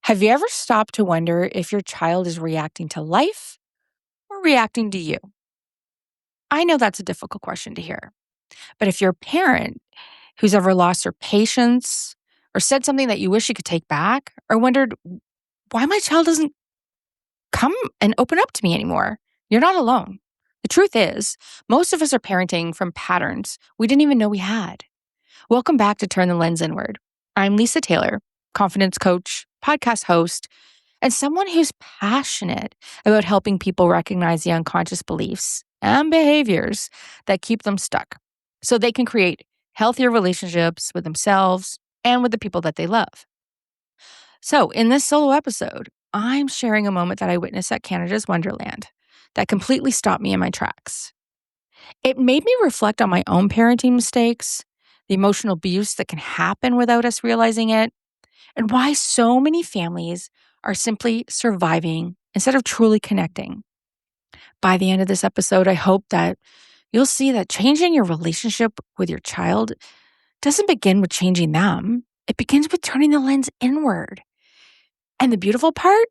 Have you ever stopped to wonder if your child is reacting to life or reacting to you? I know that's a difficult question to hear, but if you're a parent who's ever lost their patience or said something that you wish you could take back or wondered why my child doesn't come and open up to me anymore, you're not alone. The truth is, most of us are parenting from patterns we didn't even know we had. Welcome back to Turn the Lens Inward. I'm Lisa Taylor, confidence coach, podcast host, and someone who's passionate about helping people recognize the unconscious beliefs and behaviors that keep them stuck so they can create healthier relationships with themselves and with the people that they love. So, in this solo episode, I'm sharing a moment that I witnessed at Canada's Wonderland that completely stopped me in my tracks. It made me reflect on my own parenting mistakes, the emotional abuse that can happen without us realizing it, and why so many families are simply surviving instead of truly connecting. By the end of this episode, I hope that you'll see that changing your relationship with your child doesn't begin with changing them. It begins with turning the lens inward. And the beautiful part,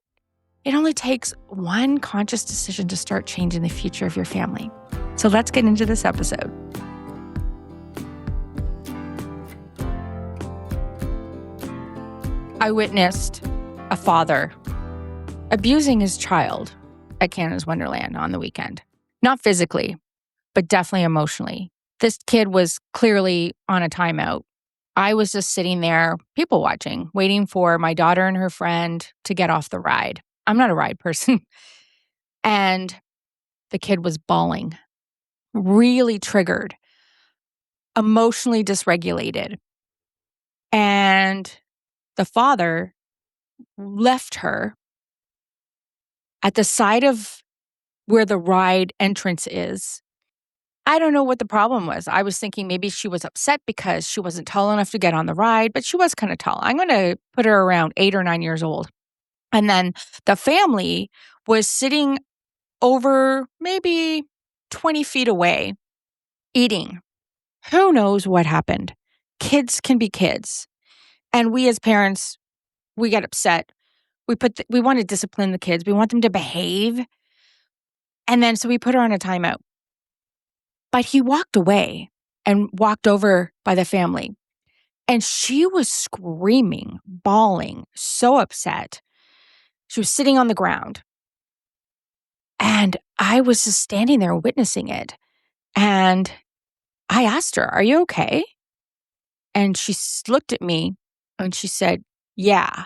it only takes one conscious decision to start changing the future of your family. So let's get into this episode. I witnessed a father abusing his child at Canada's Wonderland on the weekend. Not physically, but definitely emotionally. This kid was clearly on a timeout. I was just sitting there, people watching, waiting for my daughter and her friend to get off the ride. I'm not a ride person. And the kid was bawling, really triggered, emotionally dysregulated. And the father left her at the side of where the ride entrance is. I don't know what the problem was. I was thinking maybe she was upset because she wasn't tall enough to get on the ride, but she was kind of tall. I'm going to put her around 8 or 9 years old. And then the family was sitting over maybe 20 feet away eating. Who knows what happened? Kids can be kids. And we as parents, we get upset. We want to discipline the kids. We want them to behave. And then so we put her on a timeout. But he walked away and walked over by the family. And she was screaming, bawling, so upset. She was sitting on the ground. And I was just standing there witnessing it. And I asked her, "Are you okay?" And she looked at me and she said, "Yeah."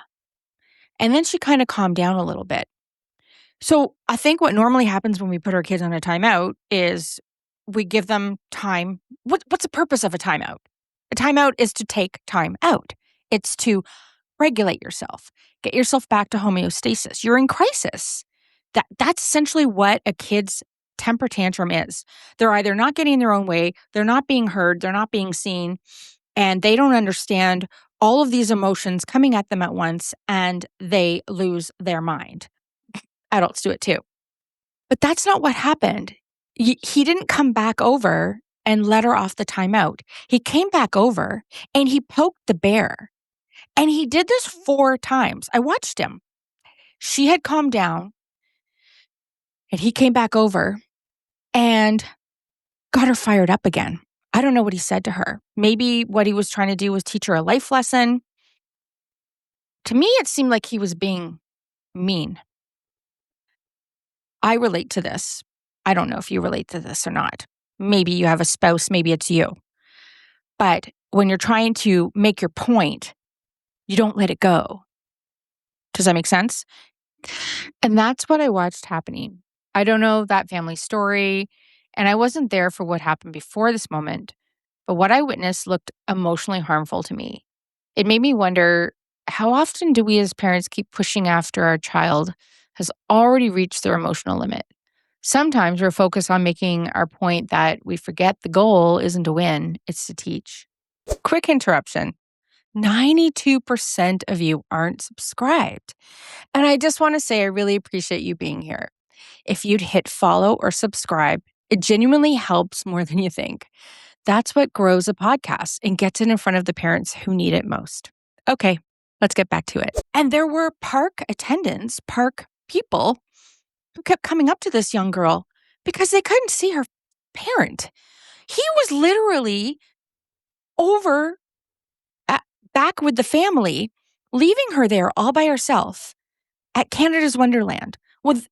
And then she kind of calmed down a little bit. So I think what normally happens when we put our kids on a timeout is we give them time. What's the purpose of a timeout? A timeout is to take time out. It's to regulate yourself, get yourself back to homeostasis. You're in crisis. That's essentially what a kid's temper tantrum is. They're either not getting their own way, they're not being heard, they're not being seen, and they don't understand all of these emotions coming at them at once, and they lose their mind. Adults do it too. But that's not what happened. He didn't come back over and let her off the timeout. He came back over and he poked the bear. And he did this 4 times. I watched him. She had calmed down and he came back over and got her fired up again. I don't know what he said to her. Maybe what he was trying to do was teach her a life lesson. To me, it seemed like he was being mean. I relate to this. I don't know if you relate to this or not. Maybe you have a spouse, maybe it's you. But when you're trying to make your point, you don't let it go. Does that make sense? And that's what I watched happening. I don't know that family story, and I wasn't there for what happened before this moment, but what I witnessed looked emotionally harmful to me. It made me wonder, how often do we as parents keep pushing after our child has already reached their emotional limit? Sometimes we're focused on making our point that we forget the goal isn't to win, it's to teach. Quick interruption. 92% of you aren't subscribed. And I just want to say I really appreciate you being here. If you'd hit follow or subscribe, it genuinely helps more than you think. That's what grows a podcast and gets it in front of the parents who need it most. Okay, let's get back to it. And there were park attendants, park people who kept coming up to this young girl because they couldn't see her parent. He was literally over back with the family, leaving her there all by herself at Canada's Wonderland with,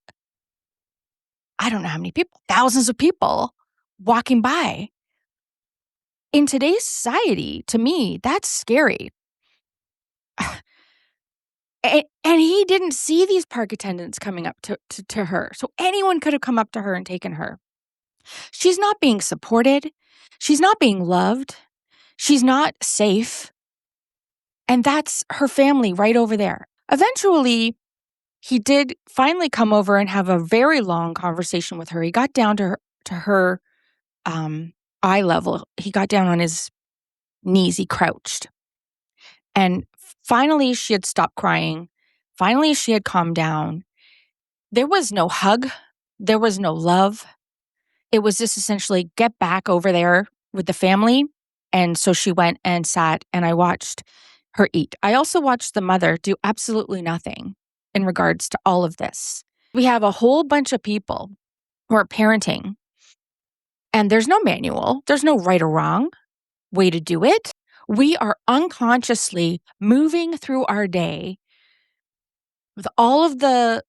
I don't know how many people, thousands of people walking by. In today's society, to me, that's scary. And he didn't see these park attendants coming up to her. So anyone could have come up to her and taken her. She's not being supported. She's not being loved. She's not safe. And that's her family right over there. Eventually, he did finally come over and have a very long conversation with her. He got down to her eye level. He got down on his knees. He crouched. And finally, she had stopped crying. Finally, she had calmed down. There was no hug. There was no love. It was just essentially get back over there with the family. And so she went and sat, and I watched her eat. I also watched the mother do absolutely nothing in regards to all of this. We have a whole bunch of people who are parenting, and there's no manual. There's no right or wrong way to do it. We are unconsciously moving through our day with all of the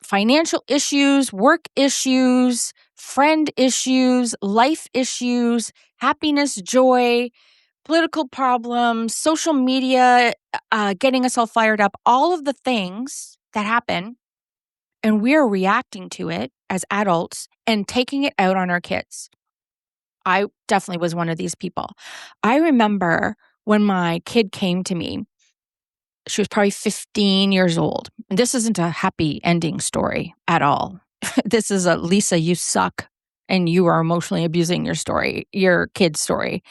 financial issues, work issues, friend issues, life issues, happiness, joy, political problems, social media, getting us all fired up, all of the things that happen, and we're reacting to it as adults and taking it out on our kids. I definitely was one of these people. I remember when my kid came to me, she was probably 15 years old. And this isn't a happy ending story at all. This is a Lisa, you suck and you are emotionally abusing your kid's story.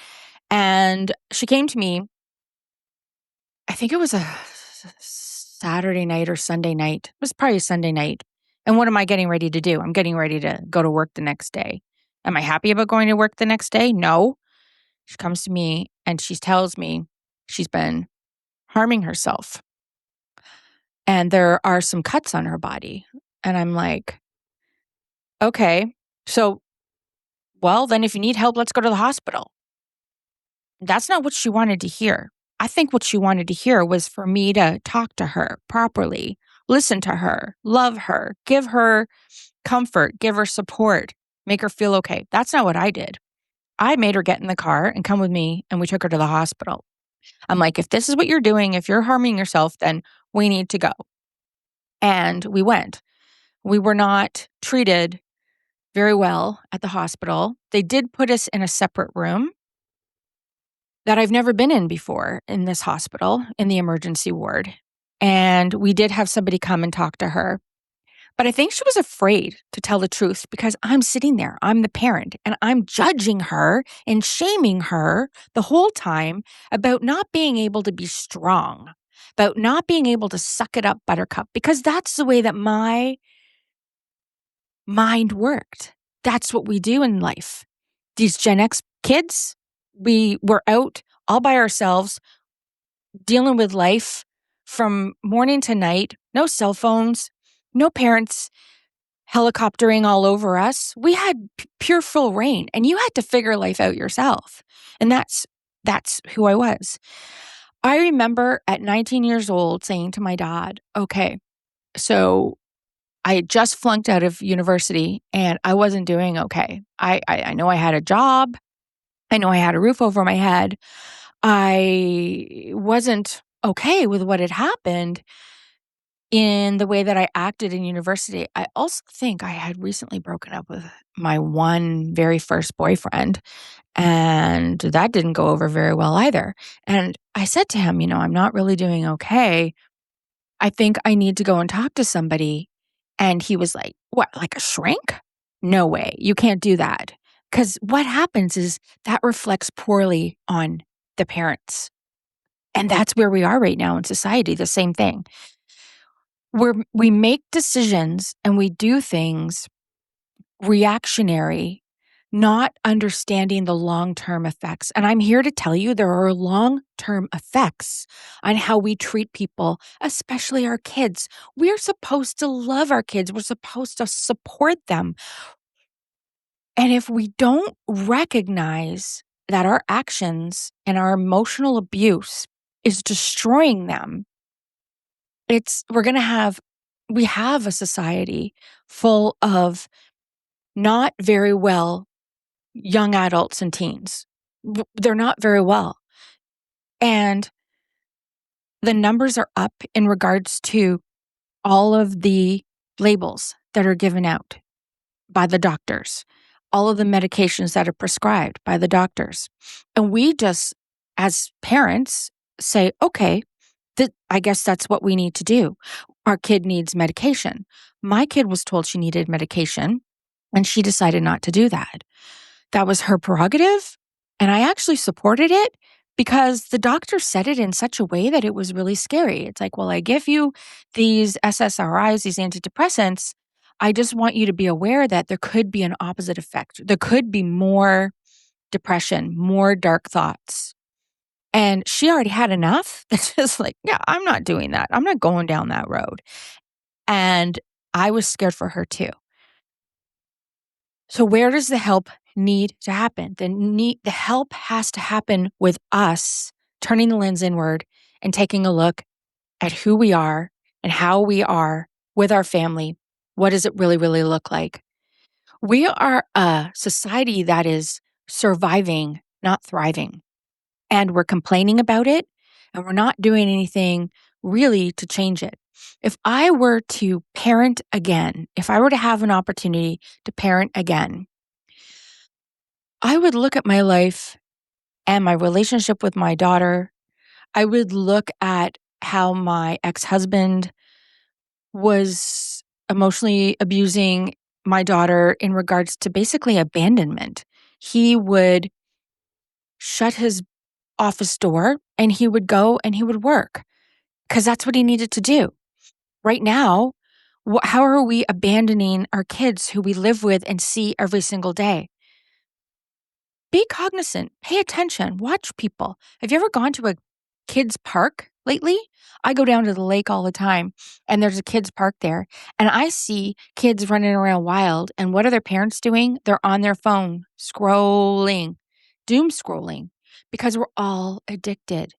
And she came to me, I think it was a Saturday night or Sunday night. It was probably a Sunday night. And what am I getting ready to do? I'm getting ready to go to work the next day. Am I happy about going to work the next day? No. She comes to me and she tells me she's been harming herself. And there are some cuts on her body. And I'm like, okay, so, well, then if you need help, let's go to the hospital. That's not what she wanted to hear. I think what she wanted to hear was for me to talk to her properly, listen to her, love her, give her comfort, give her support, make her feel okay. That's not what I did. I made her get in the car and come with me, and we took her to the hospital. I'm like, if this is what you're doing, if you're harming yourself, then we need to go. And we went. We were not treated very well at the hospital. They did put us in a separate room that I've never been in before in this hospital, in the emergency ward. And we did have somebody come and talk to her. But I think she was afraid to tell the truth because I'm sitting there, I'm the parent, and I'm judging her and shaming her the whole time about not being able to be strong, about not being able to suck it up, buttercup, because that's the way that my mind worked. That's what we do in life. These Gen X kids, we were out all by ourselves, dealing with life from morning to night, no cell phones, no parents helicoptering all over us. We had pure full reign, and you had to figure life out yourself. And that's who I was. I remember at 19 years old saying to my dad, okay, so I had just flunked out of university and I wasn't doing okay. I know I had a job. I know I had a roof over my head. I wasn't okay with what had happened in the way that I acted in university. I also think I had recently broken up with my one very first boyfriend, and that didn't go over very well either. And I said to him, I'm not really doing okay. I think I need to go and talk to somebody. And he was like, what, like a shrink? No way. You can't do that. Because what happens is that reflects poorly on the parents. And that's where we are right now in society, the same thing. We make decisions and we do things reactionary not understanding the long-term effects. And I'm here to tell you there are long-term effects on how we treat people, especially our kids. We're supposed to love our kids. We're supposed to support them. And if we don't recognize that our actions and our emotional abuse is destroying them, we're going to we have a society full of not very well young adults and teens. They're not very well. And the numbers are up in regards to all of the labels that are given out by the doctors, all of the medications that are prescribed by the doctors. And we just, as parents, say, okay, I guess that's what we need to do. Our kid needs medication. My kid was told she needed medication, and she decided not to do that. That was her prerogative, and I actually supported it because the doctor said it in such a way that it was really scary. It's like, well, I give you these SSRIs, these antidepressants. I just want you to be aware that there could be an opposite effect. There could be more depression, more dark thoughts. And she already had enough. It's just like, yeah, I'm not doing that. I'm not going down that road. And I was scared for her too. So where does the help need to happen? The help has to happen with us turning the lens inward and taking a look at who we are and how we are with our family. What does it really, really look like? We are a society that is surviving, not thriving. And we're complaining about it, and we're not doing anything really to change it. If I were to parent again, if I were to have an opportunity to parent again, I would look at my life and my relationship with my daughter. I would look at how my ex-husband was emotionally abusing my daughter in regards to basically abandonment. He would shut his office door and he would go and he would work because that's what he needed to do. Right now, how are we abandoning our kids who we live with and see every single day? Be cognizant, pay attention, watch people. Have you ever gone to a kids' park lately? I go down to the lake all the time, and there's a kids' park there, and I see kids running around wild. And what are their parents doing? They're on their phone, scrolling, doom scrolling, because we're all addicted.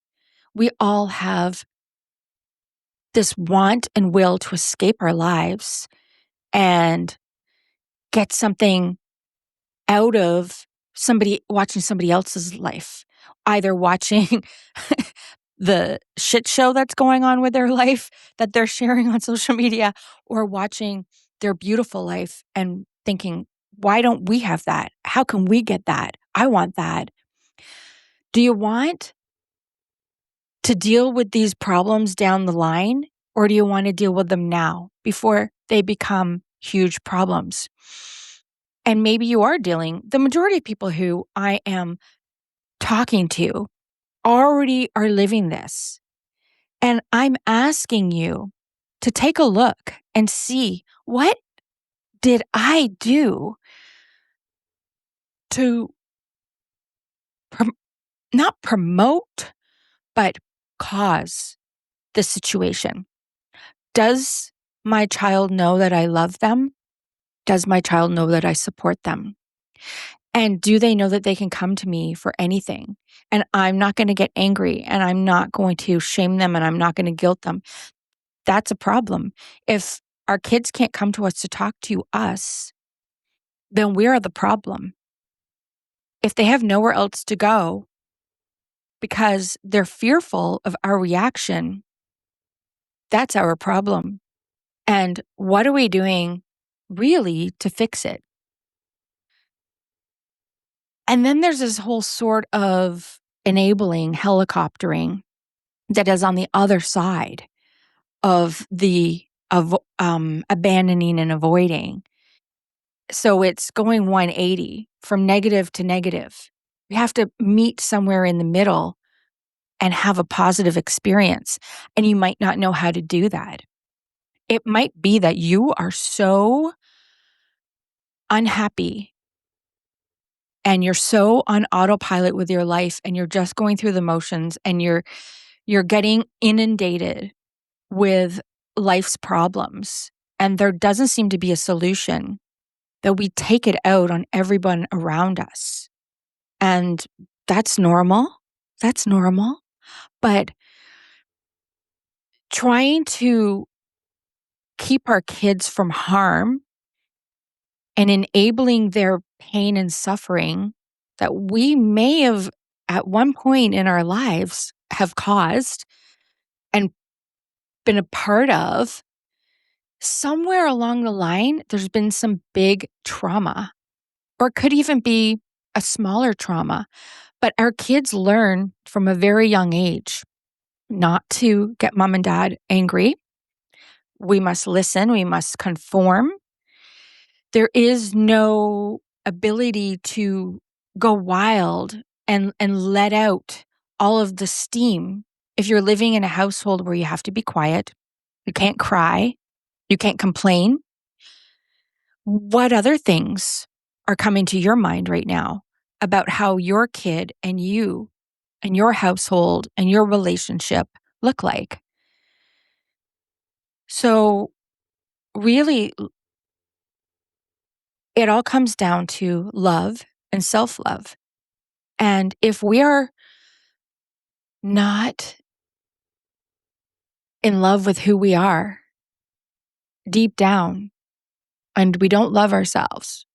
We all have this want and will to escape our lives and get something out of watching somebody else's life, either watching the shit show that's going on with their life that they're sharing on social media, or watching their beautiful life and thinking, why don't we have that? How can we get that? I want that. Do you want to deal with these problems down the line, or do you want to deal with them now before they become huge problems? And maybe you are the majority of people who I am talking to already are living this. And I'm asking you to take a look and see, what did I do to not promote, but cause the situation? Does my child know that I love them? Does my child know that I support them? And do they know that they can come to me for anything? And I'm not going to get angry, and I'm not going to shame them, and I'm not going to guilt them. That's a problem. If our kids can't come to us to talk to us, then we are the problem. If they have nowhere else to go because they're fearful of our reaction, that's our problem. And what are we doing really to fix it? And then there's this whole sort of enabling helicoptering that is on the other side of abandoning and avoiding. So it's going 180 from negative to negative. We have to meet somewhere in the middle and have a positive experience. And you might not know how to do that. It might be that you are so unhappy and you're so on autopilot with your life and you're just going through the motions and you're getting inundated with life's problems and there doesn't seem to be a solution, that we take it out on everyone around us. And that's normal. That's normal. But trying to keep our kids from harm and enabling their pain and suffering that we may have at one point in our lives have caused and been a part of, somewhere along the line, there's been some big trauma, or it could even be a smaller trauma. But our kids learn from a very young age not to get mom and dad angry. We must listen. We must conform. There is no ability to go wild and let out all of the steam if you're living in a household where you have to be quiet, you can't cry, you can't complain. What other things are coming to your mind right now about how your kid and you and your household and your relationship look like? So really, it all comes down to love and self-love. And if we are not in love with who we are deep down and we don't love ourselves,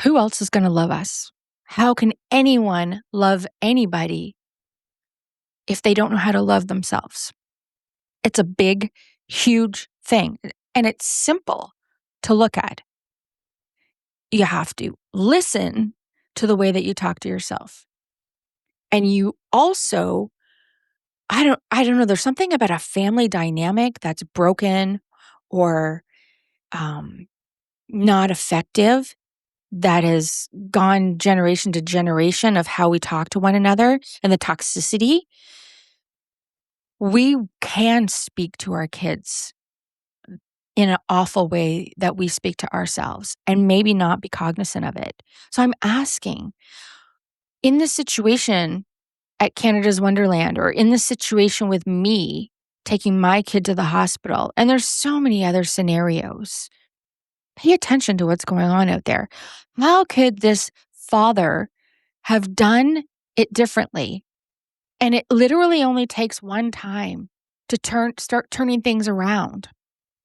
who else is going to love us? How can anyone love anybody if they don't know how to love themselves? It's a big, huge thing. And it's simple to look at. You have to listen to the way that you talk to yourself. And you also, I don't know, there's something about a family dynamic that's broken or not effective that has gone generation to generation of how we talk to one another and the toxicity. We can speak to our kids in an awful way that we speak to ourselves and maybe not be cognizant of it. So I'm asking, in this situation at Canada's Wonderland, or in this situation with me taking my kid to the hospital, and there's so many other scenarios, pay attention to what's going on out there. How could this father have done it differently? And it literally only takes one time to start turning things around.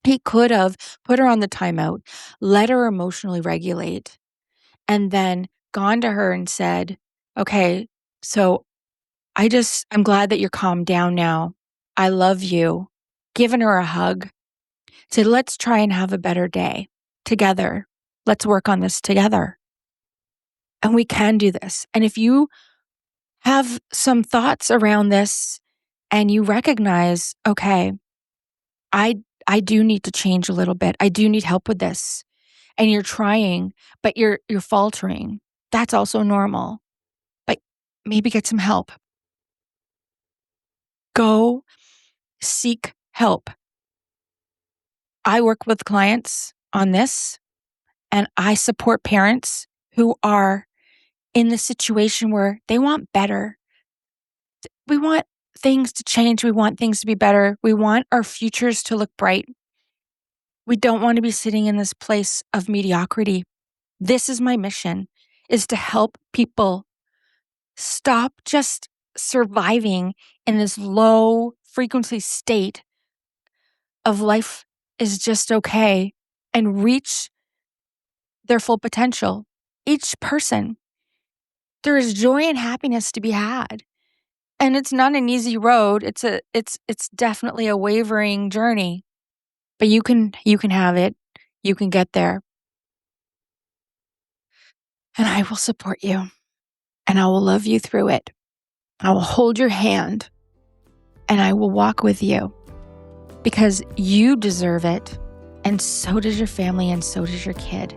He could have put her on the timeout, let her emotionally regulate, and then gone to her and said, okay, so I'm glad that you're calmed down now. I love you. Given her a hug. Said, let's try and have a better day together. Let's work on this together. And we can do this. And if you have some thoughts around this and you recognize, okay, I do need to change a little bit. I do need help with this. And you're trying, but you're faltering. That's also normal. But maybe get some help. Go seek help. I work with clients on this, and I support parents who are in the situation where they want better. We want things to change. We want things to be better. We want our futures to look bright. We don't want to be sitting in this place of mediocrity. This is my mission, is to help people stop just surviving in this low frequency state of life is just okay and reach their full potential. Each person, there is joy and happiness to be had. And it's not an easy road. It's definitely a wavering journey. But you can have it. You can get there. And I will support you. And I will love you through it. I will hold your hand. And I will walk with you. Because you deserve it. And so does your family, and so does your kid.